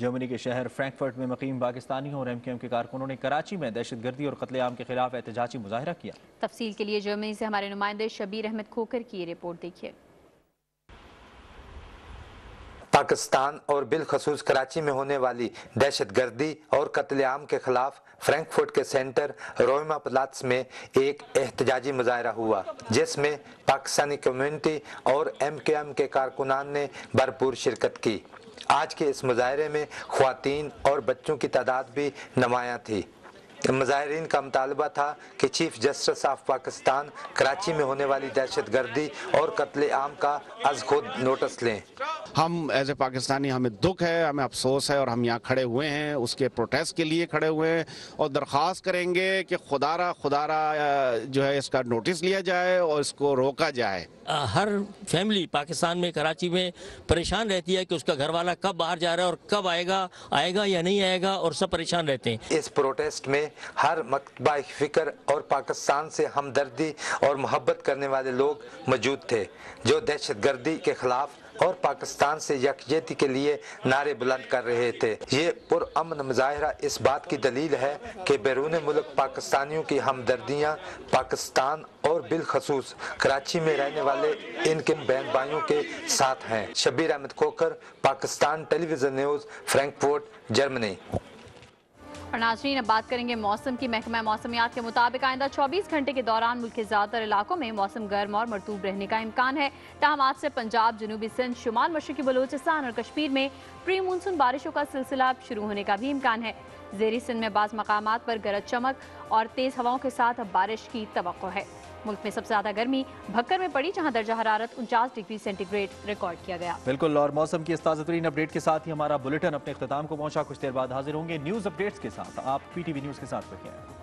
Germany के शहर Frankfurt में मुकीम पाकिस्तानियों और MQM के कारकुनों ने कराची में दहशत गर्दी और कत्लेआम के खिलाफ एहतजाजी मुजाहरा किया। तफसील के लिए जर्मनी से हमारे नुमाइंदे शबीर अहमद खोकर की रिपोर्ट देखिए। पाकिस्तान और बिलखसूस कराची में होने वाली दहशत गर्दी और कत्लेआम के खिलाफ फ्रैंकफर्ट के सेंटर रोइमा प्लात्स में एक एहतजाजी मुजाहरा हुआ, जिसमें पाकिस्तानी कम्युनिटी और MQM के कारकुनान ने भरपूर शिरकत की। आज के इस मुजाहरे में ख्वातीन और बच्चों की तादाद भी नुमायां थी। मुजाहिरीन का मुतालबा था कि chief justice of Pakistan Karachi में होने वाली दहशत गर्दी और कत्लेआम का अज खुद नोटिस लें। हम एज ए पाकिस्तानी हमें दुख है, हमें अफसोस है और हम यहाँ खड़े हुए हैं, उसके प्रोटेस्ट के लिए खड़े हुए हैं और दरख्वास्त करेंगे कि खुदारा जो है इसका नोटिस लिया जाए और इसको रोका जाए। हर फैमिली पाकिस्तान में कराची में परेशान रहती है कि उसका घर वाला कब बाहर जा रहा है और कब आएगा या नहीं आएगा, और सब परेशान रहते हैं। इस प्रोटेस्ट में हर मकतबा फिक्र और पाकिस्तान से हमदर्दी और मोहब्बत करने वाले लोग मौजूद थे, जो दहशत गर्दी के खिलाफ और पाकिस्तान से यकजहती के लिए नारे बुलंद कर रहे थे। ये पुरअमन मुजाहिरा इस बात की दलील है कि बैरून मुल्क पाकिस्तानियों की हमदर्दियाँ पाकिस्तान और बिलखसूस कराची में रहने वाले इनके बहन भाइयों के साथ हैं। Shabbir Ahmed Khokhar, Pakistan television news, Frankfurt, Germany. और नाज़रीन, अब बात करेंगे मौसम की। महकमा मौसमियात के मुताबिक आइंदा 24 घंटे के दौरान मुल्क के ज़्यादातर इलाकों में मौसम गर्म और मरतूब रहने का इम्कान है। ताहम आज से पंजाब, जनूबी सिंध, शुमाल मशरक़ी बलूचिस्तान और कश्मीर में प्री मानसून बारिशों का सिलसिला शुरू होने का भी इम्कान है। ज़ेरी सिंध में बाज़ मकामात पर गरज चमक और तेज़ हवाओं के साथ बारिश की तवक्को है। मुल्क में सबसे ज्यादा गर्मी भक्कर में पड़ी, जहां दर्जा हरारत 49 डिग्री सेंटीग्रेड रिकॉर्ड किया गया। बिल्कुल, और मौसम की इस ताज़ा तरीन अपडेट के साथ ही हमारा बुलेटिन अपने इख्तिताम को पहुंचा। कुछ देर बाद हाजिर होंगे न्यूज़ अपडेट्स के साथ। आप PTV न्यूज़ के साथ रखें।